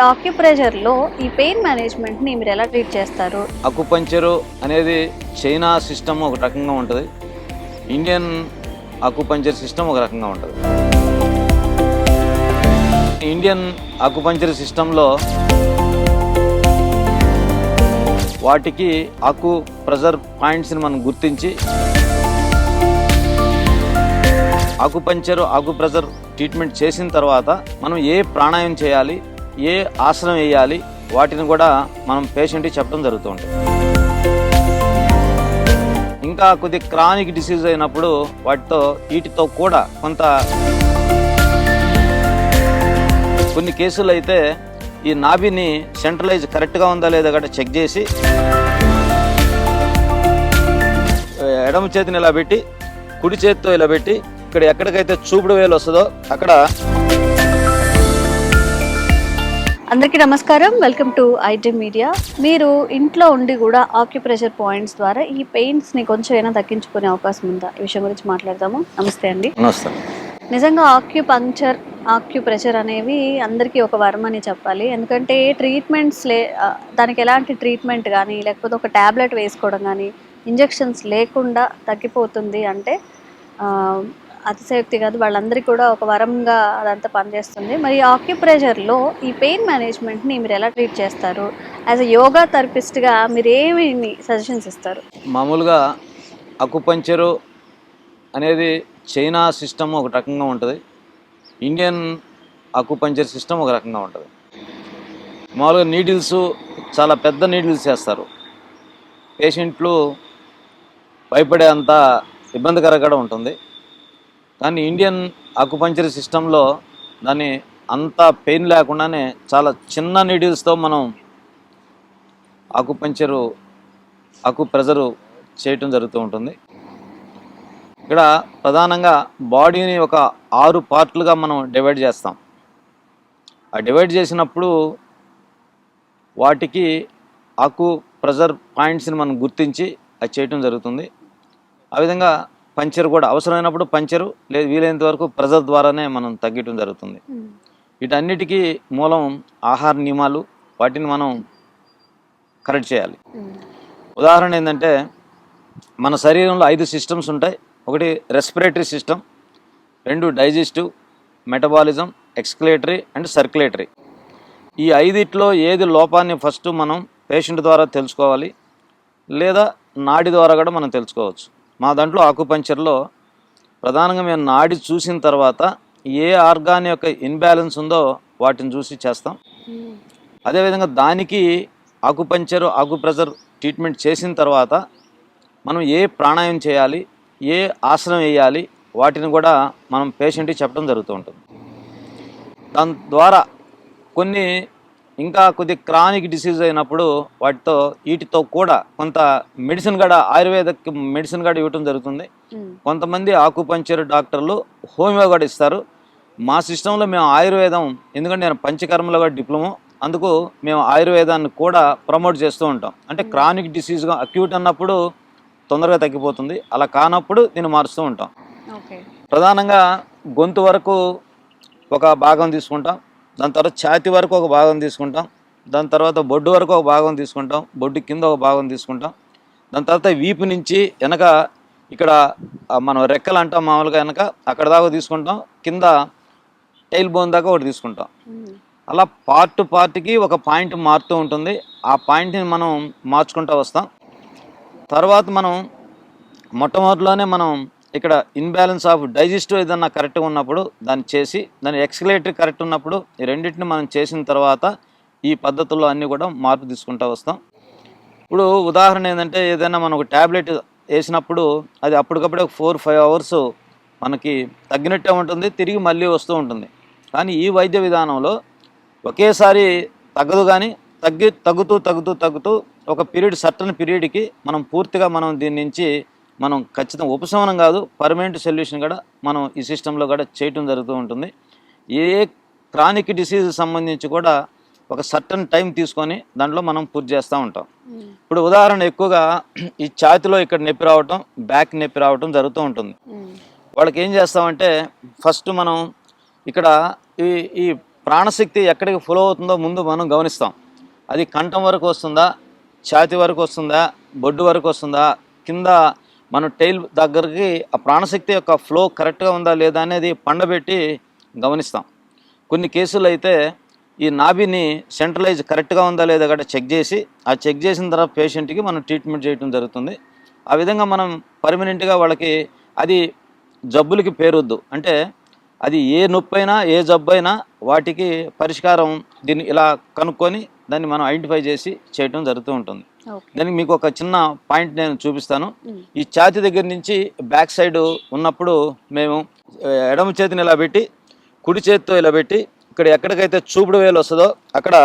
ఆక్యుప్రెషర్‌లో ఈ పెయిన్ మేనేజ్‌మెంట్‌ని మీరెలా ట్రీట్ చేస్తారు? అకుపంచరు అనేది చైనా సిస్టమ్ ఒక రకంగా ఉంటుంది. ఇండియన్ అకుపంచర్ సిస్టమ్ ఒక రకంగా ఉంటుంది. ఇండియన్ అకుపంచర్ సిస్టంలో వాటికి అకు ప్రెజర్ పాయింట్స్ని మనం గుర్తించి అకుప్రెజర్ ట్రీట్మెంట్ చేసిన తర్వాత మనం ఏ ప్రాణాయామం చేయాలి, ఏ ఆసనం వేయాలి, వాటిని కూడా మనం పేషెంట్కి చెప్పడం జరుగుతూ ఉంటుంది. ఇంకా కొద్ది క్రానిక్ డిసీజ్ అయినప్పుడు వీటితో కూడా కొన్ని కేసులు అయితే ఈ నాభిని సెంట్రలైజ్ కరెక్ట్గా ఉందా లేదా కూడా చెక్ చేసి ఎడమ చేతిని ఇలా పెట్టి కుడి చేతితో ఇలా పెట్టి ఇక్కడ ఎక్కడికైతే చూపుడు వేలు వస్తుందో అక్కడ. అందరికీ నమస్కారం. Welcome to IT media. మీరు ఇంట్లో ఉండి కూడా ఆక్యుప్రెషర్ పాయింట్స్ ద్వారా ఈ పెయిన్స్ని కొంచెం అయినా తగ్గించుకునే అవకాశం ఉందా? ఈ విషయం గురించి మాట్లాడదాము. నమస్తే అండి. నమస్తే. నిజంగా ఆక్యుప్రెషర్ అనేవి అందరికీ ఒక వరం అని చెప్పాలి. ఎందుకంటే దానికి ఎలాంటి ట్రీట్మెంట్ కానీ లేకపోతే ఒక ట్యాబ్లెట్ వేసుకోవడం కానీ ఇంజెక్షన్స్ లేకుండా తగ్గిపోతుంది అంటే అతిశయోక్తి కాదు. వాళ్ళందరికీ కూడా ఒక వరంగా అదంతా పనిచేస్తుంది. మరి ఆక్యుప్రెషర్‌లో ఈ పెయిన్ మేనేజ్‌మెంట్‌ని మీరు ఎలా ట్రీట్ చేస్తారు? యాజ్ ఎ యోగా థెరపిస్ట్‌గా మీరు ఏమేమి సజెషన్స్ ఇస్తారు? మామూలుగా అకుపంచరు అనేది చైనా సిస్టమ్ ఒక రకంగా ఉంటుంది. ఇండియన్ అకుపంచర్ సిస్టమ్ ఒక రకంగా ఉంటుంది. మామూలుగా నీడిల్స్ చాలా పెద్ద నీడిల్స్ వేస్తారు. పేషెంట్లు భయపడే అంత ఇబ్బందికరంగా ఉంటుంది. కానీ ఇండియన్ అకుపంచర్ సిస్టంలో దాన్ని అంత పెయిన్ లేకుండానే చాలా చిన్న నీడిల్స్తో మనం అకుప్రెజరు చేయటం జరుగుతూ ఉంటుంది. ఇక్కడ ప్రధానంగా బాడీని ఒక 6 పార్ట్లుగా మనం డివైడ్ చేస్తాం. ఆ డివైడ్ చేసినప్పుడు వాటికి అకుప్రెజర్ పాయింట్స్ని మనం గుర్తించి అది చేయటం జరుగుతుంది. ఆ విధంగా పంచర్ కూడా అవసరమైనప్పుడు పంచరు లేదు వీలైనంత వరకు ప్రెజర్ ద్వారానే మనం తగ్గటం జరుగుతుంది. వీటన్నిటికీ మూలం ఆహార నియమాలు, వాటిని మనం కరెక్ట్ చేయాలి. ఉదాహరణ ఏంటంటే మన శరీరంలో 5 సిస్టమ్స్ ఉంటాయి. ఒకటి respiratory system, 2 digestive, metabolism, excretory and circulatory. ఈ 5ట్లో ఏది లోపాన్ని ఫస్ట్ మనం పేషెంట్ ద్వారా తెలుసుకోవాలి, లేదా నాడి ద్వారా కూడా మనం తెలుసుకోవచ్చు. మా దాంట్లో ఆకుపంచర్లో ప్రధానంగా మేము నాడి చూసిన తర్వాత ఏ ఆర్గాన్ యొక్క ఇన్బ్యాలెన్స్ ఉందో వాటిని చూసి చేస్తాం. అదేవిధంగా దానికి ఆకుప్రెజర్ ట్రీట్మెంట్ చేసిన తర్వాత మనం ఏ ప్రాణాయామం చేయాలి, ఏ ఆసనం వేయాలి, వాటిని కూడా మనం పేషెంట్కి చెప్పడం జరుగుతూ ఉంటుంది. దాని ద్వారా కొద్ది క్రానిక్ డిసీజ్ అయినప్పుడు వీటితో కూడా కొంత మెడిసిన్ కూడా ఆయుర్వేదిక్ మెడిసిన్ కూడా ఇవ్వటం జరుగుతుంది. కొంతమంది ఆకుపంచర్ డాక్టర్లు హోమియో కూడా ఇస్తారు. మా సిస్టంలో మేము ఆయుర్వేదం, ఎందుకంటే నేను పంచకర్మలో కూడా డిప్లొమా, అందుకు మేము ఆయుర్వేదాన్ని కూడా ప్రమోట్ చేస్తూ ఉంటాం. అంటే క్రానిక్ డిసీజ్గా అక్యూట్ అన్నప్పుడు తొందరగా తగ్గిపోతుంది, అలా కానప్పుడు దీన్ని మారుస్తూ ఉంటాం. ప్రధానంగా గొంతు వరకు ఒక భాగం తీసుకుంటాం, దాని తర్వాత ఛాతీ వరకు ఒక భాగం తీసుకుంటాం, దాని తర్వాత బొడ్డు వరకు ఒక భాగం తీసుకుంటాం, బొడ్డు కింద ఒక భాగం తీసుకుంటాం, దాని తర్వాత వీపు నుంచి వెనక ఇక్కడ మనం రెక్కలు అంటాం మామూలుగా, వెనక అక్కడ దాకా తీసుకుంటాం, కింద టైల్ బోన్ దాకా ఒకటి తీసుకుంటాం. అలా పార్ట్కి ఒక పాయింట్ మారుతూ ఉంటుంది. ఆ పాయింట్ని మనం మార్చుకుంటూ వస్తాం. తర్వాత మనం మొట్టమొదటిలోనే మనం ఇక్కడ ఇన్బ్యాలెన్స్ ఆఫ్ డైజెస్టివ్ ఏదన్నా కరెక్ట్గా ఉన్నప్పుడు దాన్ని చేసి, దాని ఎక్స్క్లేటరీ కరెక్ట్ ఉన్నప్పుడు ఈ రెండింటిని మనం చేసిన తర్వాత ఈ పద్ధతుల్లో అన్నీ కూడా మార్పు తీసుకుంటూ వస్తాం. ఇప్పుడు ఉదాహరణ ఏంటంటే ఏదైనా మనం ఒక ట్యాబ్లెట్ వేసినప్పుడు అది అప్పటికప్పుడే 4-5 అవర్స్ మనకి తగ్గినట్టే ఉంటుంది, తిరిగి మళ్ళీ వస్తూ ఉంటుంది. కానీ ఈ వైద్య విధానంలో ఒకేసారి తగ్గదు, కానీ తగ్గుతూ ఒక సర్టన్ పీరియడ్కి మనం పూర్తిగా దీని నుంచి మనం ఖచ్చితంగా ఉపశమనం కాదు, పర్మనెంట్ సొల్యూషన్ కూడా మనం ఈ సిస్టంలో కూడా చేయటం జరుగుతూ ఉంటుంది. ఏ క్రానిక్ డిసీజ్ సంబంధించి కూడా ఒక సర్టన్ టైం తీసుకొని దాంట్లో మనం పూర్తి చేస్తూ ఉంటాం. ఇప్పుడు ఉదాహరణ ఎక్కువగా ఈ ఛాతిలో ఇక్కడ నొప్పి రావటం, బ్యాక్ నొప్పి రావటం జరుగుతూ ఉంటుంది. వాళ్ళకి ఏం చేస్తామంటే ఫస్ట్ మనం ఇక్కడ ఈ ప్రాణశక్తి ఎక్కడికి ఫ్లో అవుతుందో ముందు మనం గమనిస్తాం. అది కంఠం వరకు వస్తుందా, ఛాతీ వరకు వస్తుందా, బొడ్డు వరకు వస్తుందా, కింద మనం టైల్ దగ్గరికి ఆ ప్రాణశక్తి యొక్క ఫ్లో కరెక్ట్గా ఉందా లేదా అనేది పండబెట్టి గమనిస్తాం. కొన్ని కేసులు అయితే ఈ నాభిని సెంట్రలైజ్ కరెక్ట్గా ఉందా లేదా కూడా చెక్ చేసి, ఆ చెక్ చేసిన తర్వాత పేషెంట్కి మనం ట్రీట్మెంట్ చేయడం జరుగుతుంది. ఆ విధంగా మనం పర్మనెంట్గా వాళ్ళకి అది జబ్బులకి పేరొద్దు, అంటే అది ఏ నొప్పి అయినా ఏ జబ్బు అయినా వాటికి పరిష్కారం దీన్ని ఇలా కనుక్కొని దాన్ని మనం ఐడెంటిఫై చేసి చేయటం జరుగుతూ ఉంటుంది. దానికి మీకు ఒక చిన్న పాయింట్ నేను చూపిస్తాను. ఈ ఛాతీ దగ్గర నుంచి బ్యాక్ సైడ్ ఉన్నప్పుడు మేము ఎడమ చేతిని ఇలా పెట్టి కుడి చేతితో ఇలా పెట్టి ఇక్కడ ఎక్కడికైతే చూపుడు వేలు వస్తుందో అక్కడ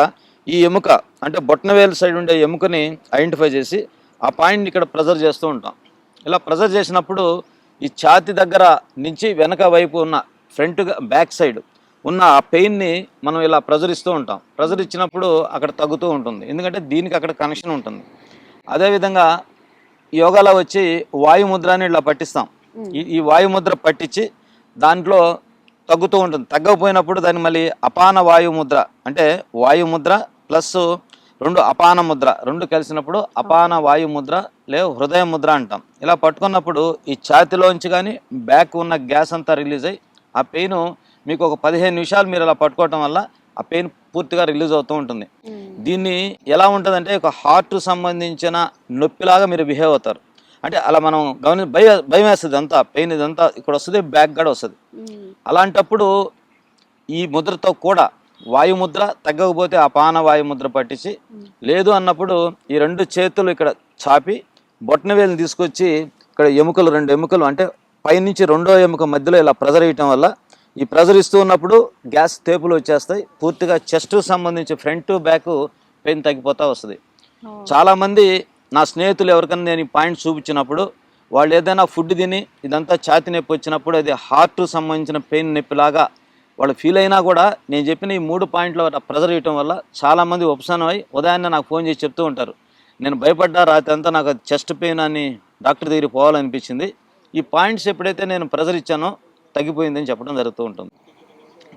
ఈ ఎముక అంటే బొట్టన వేలు సైడ్ ఉండే ఎముకని ఐడెంటిఫై చేసి ఆ పాయింట్ని ఇక్కడ ప్రెజర్ చేస్తూ ఉంటాం. ఇలా ప్రెజర్ చేసినప్పుడు ఈ ఛాతీ దగ్గర నుంచి వెనక వైపు ఉన్న ఫ్రంట్గా బ్యాక్ సైడ్ ఉన్న ఆ పెయిన్ని మనం ఇలా ప్రెజర్ ఇస్తూ ఉంటాం. ప్రెజర్ ఇచ్చినప్పుడు అక్కడ తగ్గుతూ ఉంటుంది, ఎందుకంటే దీనికి అక్కడ కనెక్షన్ ఉంటుంది. అదేవిధంగా యోగాలో వచ్చి వాయుముద్రని ఇలా పట్టిస్తాం. ఈ వాయుముద్ర పట్టించి దాంట్లో తగ్గుతూ ఉంటుంది. తగ్గకపోయినప్పుడు దాన్ని మళ్ళీ అపాన వాయుముద్ర అంటే వాయుముద్ర ప్లస్ 2 అపాన ముద్ర 2 కలిసినప్పుడు అపాన వాయుముద్ర లేదా హృదయ ముద్ర అంటాం. ఇలా పట్టుకున్నప్పుడు ఈ ఛాతీలోంచి కానీ బ్యాక్ ఉన్న గ్యాస్ అంతా రిలీజ్ అయ్యి ఆ పెయిన్ మీకు ఒక 15 నిమిషాలు మీరు అలా పట్టుకోవటం వల్ల ఆ పెయిన్ పూర్తిగా రిలీజ్ అవుతూ ఉంటుంది. దీన్ని ఎలా ఉంటుందంటే ఒక హార్ట్ సంబంధించిన నొప్పిలాగా మీరు బిహేవ్ అవుతారు. అంటే అలా మనం భయం వేస్తుంది, అంతా పెయిన్ ఇదంతా ఇక్కడ వస్తుంది, బ్యాక్ కూడా వస్తుంది. అలాంటప్పుడు ఈ ముద్రతో కూడా వాయుముద్ర తగ్గకపోతే అపాన వాయుముద్ర పట్టించి, లేదు అన్నప్పుడు ఈ 2 చేతులు ఇక్కడ చాపి బొట్టన వేలుని తీసుకొచ్చి ఇక్కడ ఎముకలు 2 ఎముకలు అంటే పైనుంచి 2వ ఎముక మధ్యలో ఇలా ప్రెజర్ ఇవ్వటం వల్ల ఈ ప్రెజర్ ఇస్తూ ఉన్నప్పుడు గ్యాస్ తేపులు వచ్చేస్తాయి. పూర్తిగా చెస్ట్ సంబంధించి ఫ్రంట్ బ్యాక్ పెయిన్ తగ్గిపోతూ వస్తుంది. చాలామంది నా స్నేహితులు ఎవరికైనా నేను ఈ పాయింట్ చూపించినప్పుడు వాళ్ళు ఏదైనా ఫుడ్ తిని ఇదంతా ఛాతీ నొప్పి వచ్చినప్పుడు అది హార్ట్ సంబంధించిన పెయిన్ నొప్పిలాగా వాళ్ళు ఫీల్ అయినా కూడా నేను చెప్పిన ఈ 3 పాయింట్ల ప్రెజర్ ఇవ్వటం వల్ల చాలామంది ఉపశమనం అయ్యి ఉదయాన్నే నాకు ఫోన్ చేసి చెప్తూ ఉంటారు, నేను భయపడ్డా రాత్రి అంతా నాకు చెస్ట్ పెయిన్ అని డాక్టర్ దగ్గరికి పోవాలనిపించింది, ఈ పాయింట్స్ ఎప్పుడైతే నేను ప్రెజర్ ఇచ్చానో తగ్గిపోయిందని చెప్పడం జరుగుతూ ఉంటుంది.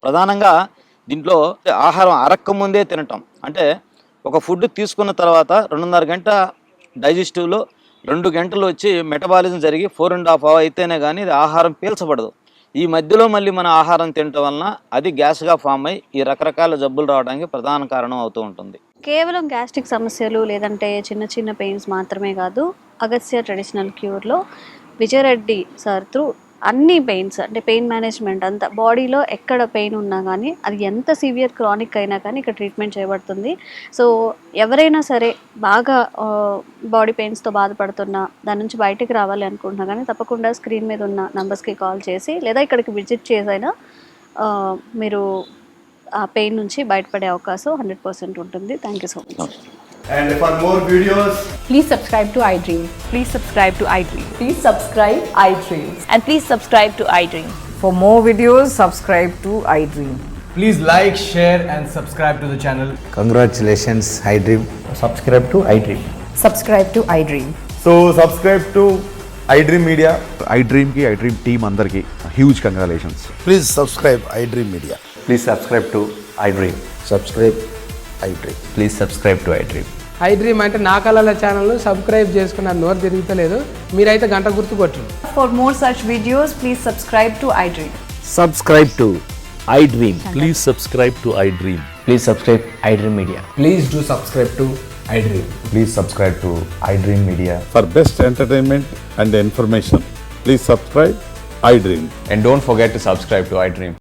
ప్రధానంగా దీంట్లో ఆహారం అరక్క ముందే తినటం, అంటే ఒక ఫుడ్ తీసుకున్న తర్వాత 2.5 గంట డైజెస్టివ్లో 2 గంటలు వచ్చి మెటబాలిజం జరిగి 4.5 hours అయితేనే కానీ ఇది ఆహారం పీల్చబడదు. ఈ మధ్యలో మళ్ళీ మన ఆహారం తినటం వలన అది గ్యాస్గా ఫామ్ అయ్యి ఈ రకరకాల జబ్బులు రావడానికి ప్రధాన కారణం అవుతూ ఉంటుంది. కేవలం గ్యాస్ట్రిక్ సమస్యలు లేదంటే చిన్న చిన్న పెయిన్స్ మాత్రమే కాదు, అగస్త్య ట్రెడిషనల్ క్యూర్లో విజయరెడ్డి సార్ త్రూ అన్ని పెయిన్స్ అంటే పెయిన్ మేనేజ్మెంట్ అంతా బాడీలో ఎక్కడ పెయిన్ ఉన్నా కానీ అది ఎంత సివియర్ క్రానిక్ అయినా కానీ ఇక్కడ ట్రీట్మెంట్ చేయబడుతుంది. సో ఎవరైనా సరే బాగా బాడీ పెయిన్స్తో బాధపడుతున్నా దాని నుంచి బయటికి రావాలి అనుకుంటున్నా కానీ తప్పకుండా స్క్రీన్ మీద ఉన్న నంబర్స్కి కాల్ చేసి లేదా ఇక్కడికి విజిట్ చేసైనా మీరు ఆ పెయిన్ నుంచి బయటపడే అవకాశం 100% ఉంటుంది. Thank you so much. And for more videos, Please subscribe to iDream. Please subscribe to iDream. Please subscribe iDream. And please subscribe to iDream. For more videos, subscribe to iDream. please like, share and subscribe to the channel. Congratulations, iDream. Subscribe to iDream. Subscribe to iDream. So subscribe to iDream Media. iDream ki iDream team andarki huge congratulations. Please subscribe iDream Media. Please subscribe to iDream. Subscribe iDream. Please subscribe to iDream. iDream అంటే నా కళల channel subscribe చేసుకున్న నోరు తిరుగుతలేదు, మీరైతే గంట గుర్తు కొట్టండి. For more such videos, please subscribe to iDream. Subscribe to iDream. Please subscribe to iDream. Please subscribe iDream Media. Please do subscribe to iDream. Please subscribe to iDream Media. For best entertainment and information, please subscribe iDream. And don't forget to subscribe to iDream.